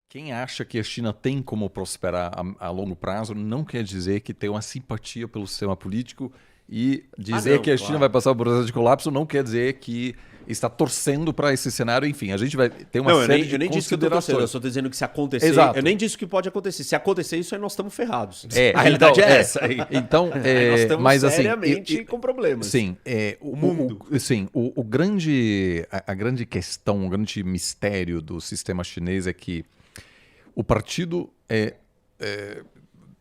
Quem acha que a China tem como prosperar a longo prazo não quer dizer que tem uma simpatia pelo sistema político, e dizer não, que a China claro. vai passar por um processo de colapso não quer dizer que está torcendo para esse cenário. Enfim, a gente vai ter uma série de eu nem disse que eu tô torcendo, eu considerações. só tô dizendo que se acontecer, Exato. eu nem disse que pode acontecer. Se acontecer isso, aí nós estamos ferrados. É, A realidade então, é essa. Aí. Então, Aí nós estamos mas assim, seriamente com problemas. sim, O mundo. o grande, a grande questão, o grande mistério do sistema chinês é que o partido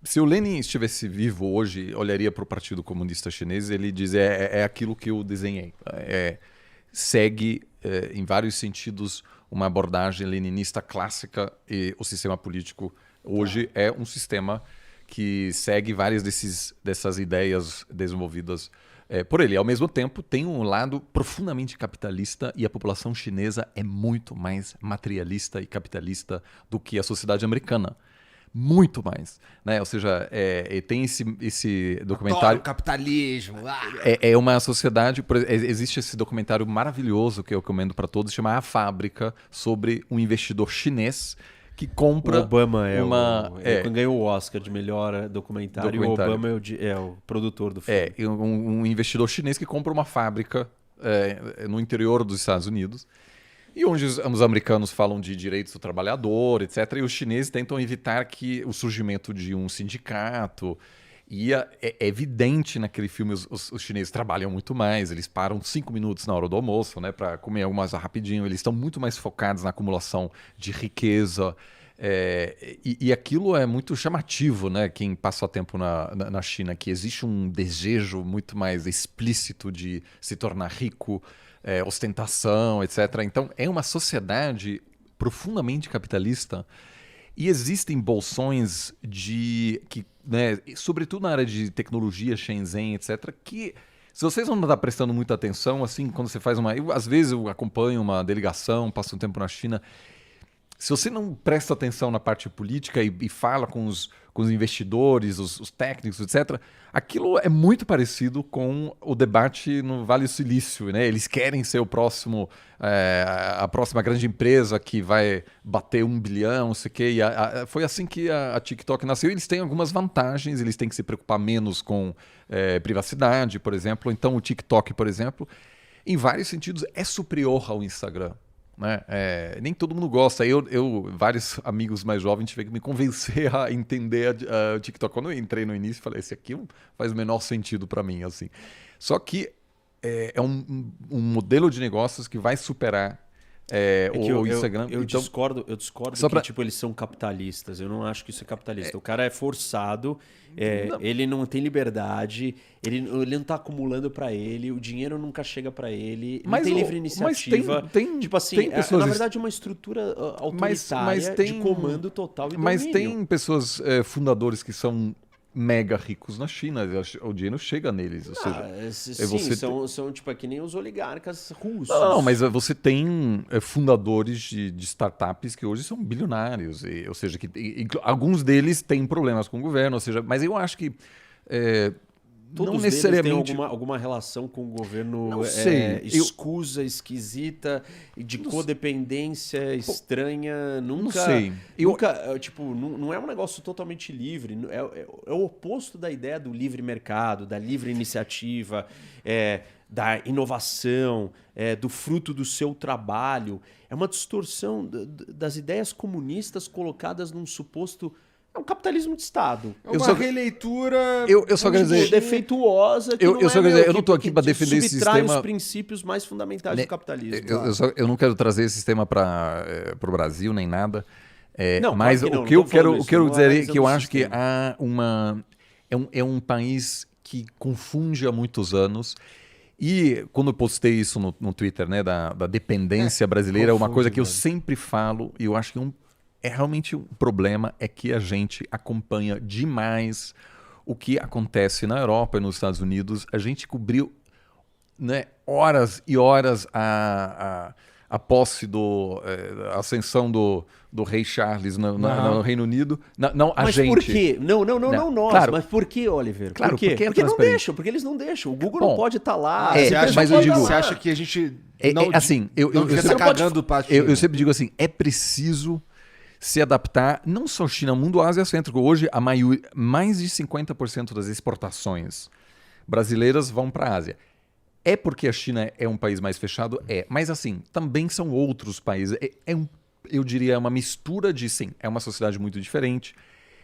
se o Lenin estivesse vivo hoje, olharia para o Partido Comunista Chinês, ele diz é aquilo que eu desenhei. Segue, em vários sentidos, uma abordagem leninista clássica, e o sistema político hoje é um sistema que segue várias dessas ideias desenvolvidas por ele. Ao mesmo tempo, tem um lado profundamente capitalista, e a população chinesa é muito mais materialista e capitalista do que a sociedade americana. Muito mais, né? Ou seja, tem esse documentário. Adoro capitalismo. É uma sociedade. Existe esse documentário maravilhoso que eu recomendo para todos, chama A Fábrica, sobre um investidor chinês que compra. O Obama ganhou o Oscar de melhor documentário. E o Obama é o produtor do filme. Um investidor chinês que compra uma fábrica no interior dos Estados Unidos. E onde os americanos falam de direitos do trabalhador, etc. E os chineses tentam evitar que o surgimento de um sindicato. E é evidente naquele filme, os chineses trabalham muito mais, eles param 5 minutos na hora do almoço, né, para comer alguma coisa rapidinho. Eles estão muito mais focados na acumulação de riqueza. E aquilo é muito chamativo, né? Quem passa tempo na China, que existe um desejo muito mais explícito de se tornar rico, ostentação, etc. Então, é uma sociedade profundamente capitalista, e existem bolsões né, sobretudo na área de tecnologia, Shenzhen, etc., que, se vocês não estão prestando muita atenção, assim, quando você faz às vezes eu acompanho uma delegação, passo um tempo na China. Se você não presta atenção na parte política e fala com os investidores, os técnicos, etc., aquilo é muito parecido com o debate no Vale do Silício, né? Eles querem ser a próxima grande empresa que vai bater 1 bilhão, não sei o quê. Foi assim que a TikTok nasceu. Eles têm algumas vantagens, eles têm que se preocupar menos com privacidade, por exemplo. Então, o TikTok, por exemplo, em vários sentidos, é superior ao Instagram. Né? Nem todo mundo gosta. Vários amigos mais jovens tiveram que me convencer a entender o TikTok. Quando eu entrei no início, falei, esse aqui faz o menor sentido para mim. Assim. Só que é um modelo de negócios que vai superar o Instagram. Eu discordo que tipo, eles são capitalistas. Eu não acho que isso é capitalista. O cara é forçado, ele não tem liberdade, ele não está acumulando para ele, o dinheiro nunca chega para ele, não tem livre iniciativa. Tipo assim, na verdade é uma estrutura autoritária de comando total e domínio. Mas tem pessoas fundadores que são mega ricos na China, o dinheiro chega neles. Ou seja, são tipo, que nem os oligarcas russos. Não, mas você tem fundadores de startups que hoje são bilionários, ou seja, alguns deles têm problemas com o governo, ou seja, mas eu acho que todos não necessariamente têm alguma relação com o governo não sei. escusa, esquisita, de codependência estranha. Nunca. Não sei. Não é um negócio totalmente livre. É o oposto da ideia do livre mercado, da livre iniciativa, da inovação, do fruto do seu trabalho. É uma distorção das ideias comunistas colocadas num suposto. É um capitalismo de Estado. É uma releitura eu só quero dizer, defeituosa. Que eu não estou aqui para defender esse sistema. Os princípios mais fundamentais do capitalismo. Eu não quero trazer esse sistema para o Brasil nem nada. Não, mas claro o que eu quero dizer é que eu acho que sistema. é um país que confunde há muitos anos. E quando eu postei isso no Twitter, né, da dependência brasileira, uma coisa que eu sempre falo, e eu acho que realmente um problema é que a gente acompanha demais o que acontece na Europa e nos Estados Unidos. A gente cobriu, né, horas e horas a posse a ascensão do rei Charles no Reino Unido. Mas por quê? Não nós. Claro. Mas por que, Oliver? Claro, por quê? Porque não deixam, porque eles não deixam. O Google não pode estar lá. Você acha que a gente assim, eu cagando sempre digo assim, é preciso se adaptar, não só China, mundo Ásia-cêntrico. Hoje, mais de 50% das exportações brasileiras vão para a Ásia. É porque a China é um país mais fechado? É. Mas, assim, também são outros países. Eu diria, é uma mistura de, sim, é uma sociedade muito diferente.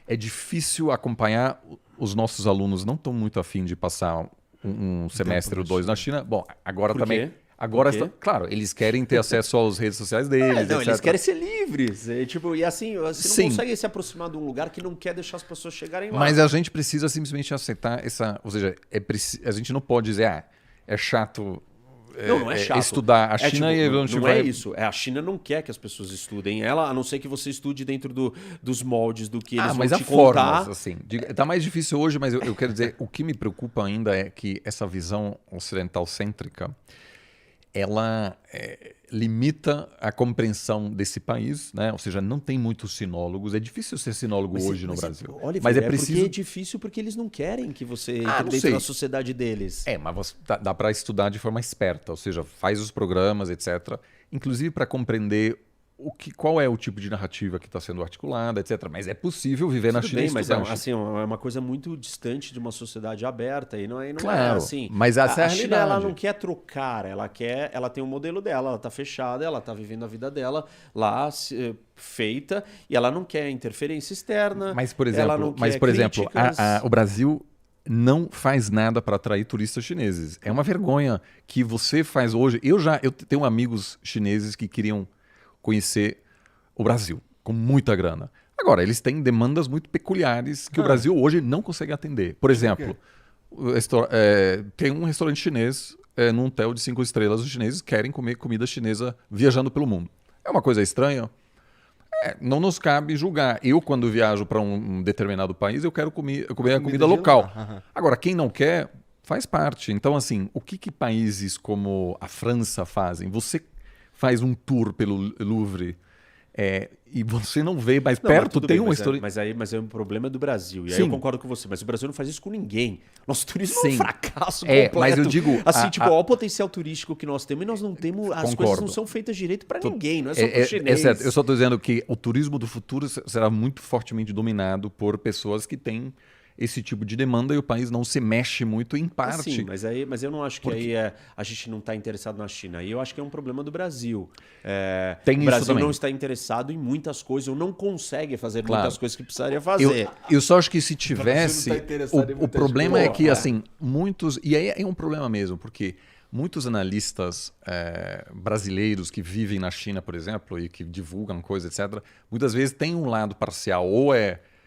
É difícil acompanhar. Os nossos alunos não estão muito afim de passar um semestre ou dois na China. Bom, agora Por também... quê? Agora, Por quê? claro, eles querem ter acesso às redes sociais deles, Não, etc. eles querem ser livres. Tipo, e assim, você não Sim. consegue se aproximar de um lugar que não quer deixar as pessoas chegarem lá. Mas a gente precisa simplesmente aceitar essa... Ou seja, a gente não pode dizer, é chato, Não é chato. estudar a China e a não, gente não vai... é isso. A China não quer que as pessoas estudem ela, a não ser que você estude dentro dos moldes do que eles vão mas te há formas, contar. assim. Tá mais difícil hoje, mas eu quero dizer, o que me preocupa ainda é que essa visão ocidental-cêntrica, ela limita a compreensão desse país, né? Ou seja, não tem muitos sinólogos. É difícil ser sinólogo hoje no Brasil. Oliver, mas é porque preciso... é difícil porque eles não querem que você entre não dentro sei. da sociedade deles. Mas dá para estudar de forma esperta, ou seja, faz os programas, etc. Inclusive para compreender qual é o tipo de narrativa que está sendo articulada, etc. Mas é possível viver na Tudo China bem, e mas estudar. assim, é uma coisa muito distante de uma sociedade aberta e não é Claro, assim. mas essa é a China ela realidade. não quer trocar, ela tem um modelo dela, ela está fechada, ela está vivendo a vida dela lá feita e ela não quer interferência externa. Mas, por ela não exemplo, quer críticas. o Brasil não faz nada para atrair turistas chineses. É uma vergonha que você faz hoje. Eu tenho amigos chineses que queriam conhecer o Brasil com muita grana. Agora, eles têm demandas muito peculiares que o Brasil hoje não consegue atender. Por exemplo, tem um restaurante chinês num hotel de 5 estrelas. Os chineses querem comer comida chinesa viajando pelo mundo. É uma coisa estranha. Não nos cabe julgar. Eu, quando viajo para um determinado país, eu quero comer a comida local. Agora, quem não quer, faz parte. Então, assim, o que países como a França fazem? Você faz um tour pelo Louvre e você não vê, mas Não, mas perto tudo tem bem, uma história. mas é um problema do Brasil. E aí Sim. eu concordo com você. Mas o Brasil não faz isso com ninguém. Nosso turismo é Sim. um fracasso completo. Mas eu digo... Assim, olha o potencial turístico que nós temos e nós não temos... As coisas Concordo. não são feitas direito para ninguém, não é só para chinês. Certo. Eu só estou dizendo que o turismo do futuro será muito fortemente dominado por pessoas que têm esse tipo de demanda e o país não se mexe muito em parte. Sim, mas eu não acho que aí a gente não está interessado na China. Aí eu acho que é um problema do Brasil. Tem o isso Brasil também. não está interessado em muitas coisas, ou não consegue fazer Claro. muitas coisas que precisaria fazer. Eu só acho que se tivesse... tá interessado em O muitas problema coisas. é que, assim, muitos... E aí é um problema mesmo, porque muitos analistas brasileiros que vivem na China, por exemplo, e que divulgam coisas, etc., muitas vezes tem um lado parcial, ou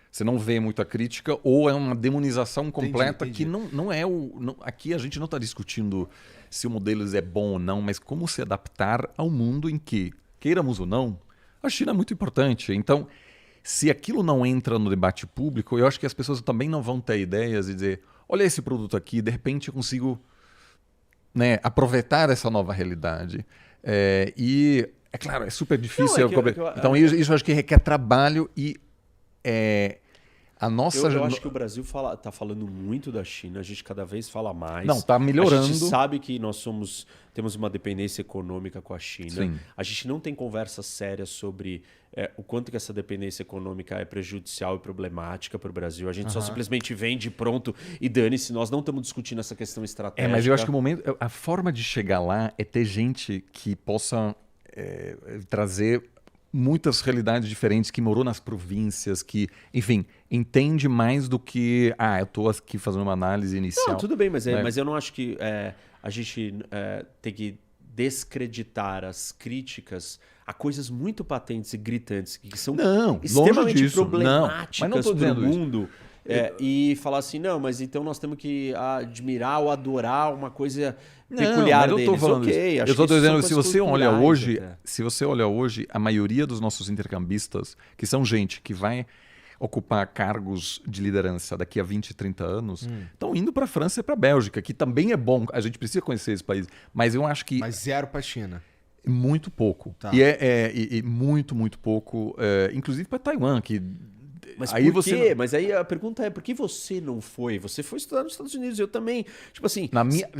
você não vê muita crítica, ou é uma demonização completa Entendi. que não é aqui a gente não está discutindo se o modelo é bom ou não, mas como se adaptar ao mundo em que, queiramos ou não, a China é muito importante. Então, se aquilo não entra no debate público, eu acho que as pessoas também não vão ter ideias e dizer, olha esse produto aqui, de repente eu consigo aproveitar essa nova realidade. E, é claro, é super difícil. Então, isso eu acho que requer trabalho e... a nossa... Eu acho que o Brasil está falando muito da China, a gente cada vez fala mais. Não, está melhorando. A gente sabe que temos uma dependência econômica com a China. Sim. A gente não tem conversa séria sobre o quanto que essa dependência econômica é prejudicial e problemática para o Brasil. A gente só simplesmente vende pronto e dane-se. Nós não estamos discutindo essa questão estratégica. Mas eu acho que a forma de chegar lá é ter gente que possa trazer muitas realidades diferentes, que morou nas províncias, que, enfim, entende mais do que eu estou aqui fazendo uma análise inicial. Não, tudo bem, mas eu não acho que a gente tem que descreditar as críticas a coisas muito patentes e gritantes, que são extremamente problemáticas para o mundo. E falar assim, não, mas então nós temos que admirar ou adorar uma coisa peculiar deles. Eu estou falando okay, isso. acho Eu estou que isso dizendo, são se coisas você olha culturais hoje, até. se você olha hoje, a maioria dos nossos intercambistas, que são gente que vai ocupar cargos de liderança daqui a 20, 30 anos, estão indo para a França e para a Bélgica, que também é bom, a gente precisa conhecer esse país, mas eu acho que... Mas zero para a China. Muito pouco. Tá. E muito, muito pouco, inclusive para Taiwan, que Mas aí por você quê? Mas aí a pergunta é, por que você não foi? Você foi estudar nos Estados Unidos, eu também. Tipo assim,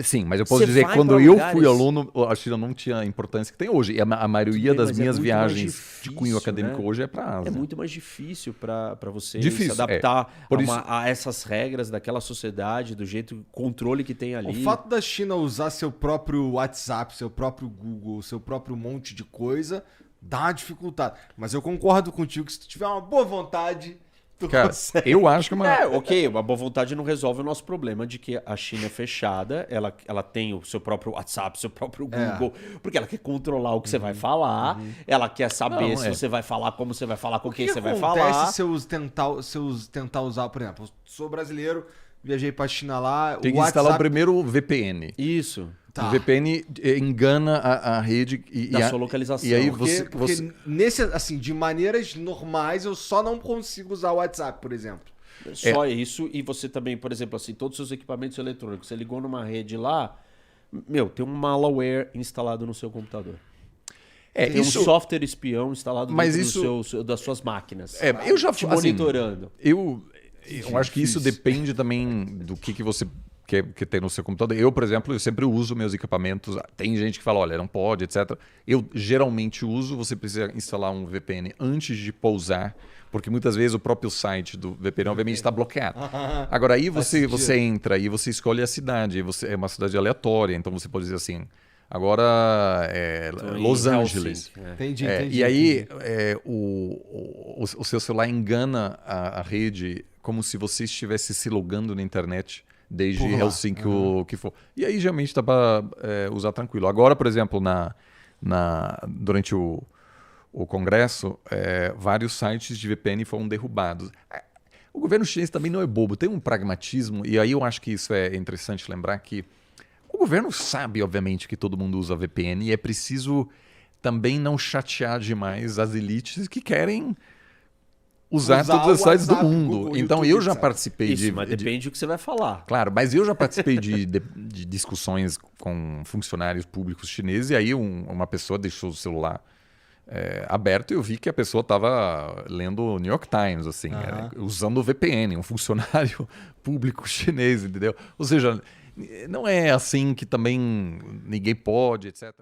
Sim, mas eu posso você dizer que vai quando pra eu lugares- fui aluno, a China não tinha a importância que tem hoje. E a maioria Tudo bem, das mas é minhas muito mais viagens de cunho difícil, acadêmico né? hoje é para a Ásia. é muito mais difícil para você Difícil, se adaptar Por a, isso- a essas regras daquela sociedade, do jeito, controle que tem O ali. fato da China usar seu próprio WhatsApp, seu próprio Google, seu próprio monte de coisa, dá uma dificuldade. Mas eu concordo contigo que se tu tiver uma boa vontade, tu Cara, consegue. eu acho que uma... Ok, uma boa vontade não resolve o nosso problema de que a China é fechada, ela tem o seu próprio WhatsApp, seu próprio Google, porque ela quer controlar o que você vai falar, ela quer saber Não, se você vai falar, como você vai falar, com quem O que você vai acontece falar. se eu tentar usar, por exemplo, eu sou brasileiro, viajei pra China lá, Tem o que instalar o WhatsApp... primeiro VPN. Isso, Tá. O VPN engana a rede e da a- sua localização. E aí Porque, você... nesse, assim, de maneiras normais, eu só não consigo usar o WhatsApp, por exemplo. Só isso, e você também, por exemplo, assim, todos os seus equipamentos eletrônicos, você ligou numa rede lá, tem um malware instalado no seu computador. Tem um software espião instalado Mas dentro isso- das suas máquinas. eu já te assim, monitorando. Eu acho que isso depende também do que você quer ter no seu computador. Eu, por exemplo, eu sempre uso meus equipamentos. Tem gente que fala, olha, não pode, etc. Eu geralmente uso, você precisa instalar um VPN antes de pousar, porque muitas vezes o próprio site do VPN, obviamente, está bloqueado. Agora, aí você entra e você escolhe a cidade. É uma cidade aleatória, então você pode dizer assim, agora é Em Los Helsinki, Angeles. né? Entendi, É, entendi. e aí entendi. o seu celular engana a rede como se você estivesse se logando na internet desde Por lá. Helsinki, o que for. E aí geralmente dá para usar tranquilo. Agora, por exemplo, durante o Congresso, vários sites de VPN foram derrubados. O governo chinês também não é bobo, tem um pragmatismo, e aí eu acho que isso é interessante lembrar que o governo sabe, obviamente, que todo mundo usa VPN e é preciso também não chatear demais as elites que querem usar todos os o sites do WhatsApp, mundo. Google, Então YouTube, eu já etc. participei Isso, mas depende do que você vai falar. Claro, mas eu já participei de discussões com funcionários públicos chineses e aí uma pessoa deixou o celular aberto e eu vi que a pessoa estava lendo o New York Times, assim, usando o VPN, um funcionário público chinês, entendeu? Ou seja, não é assim que também ninguém pode, etc.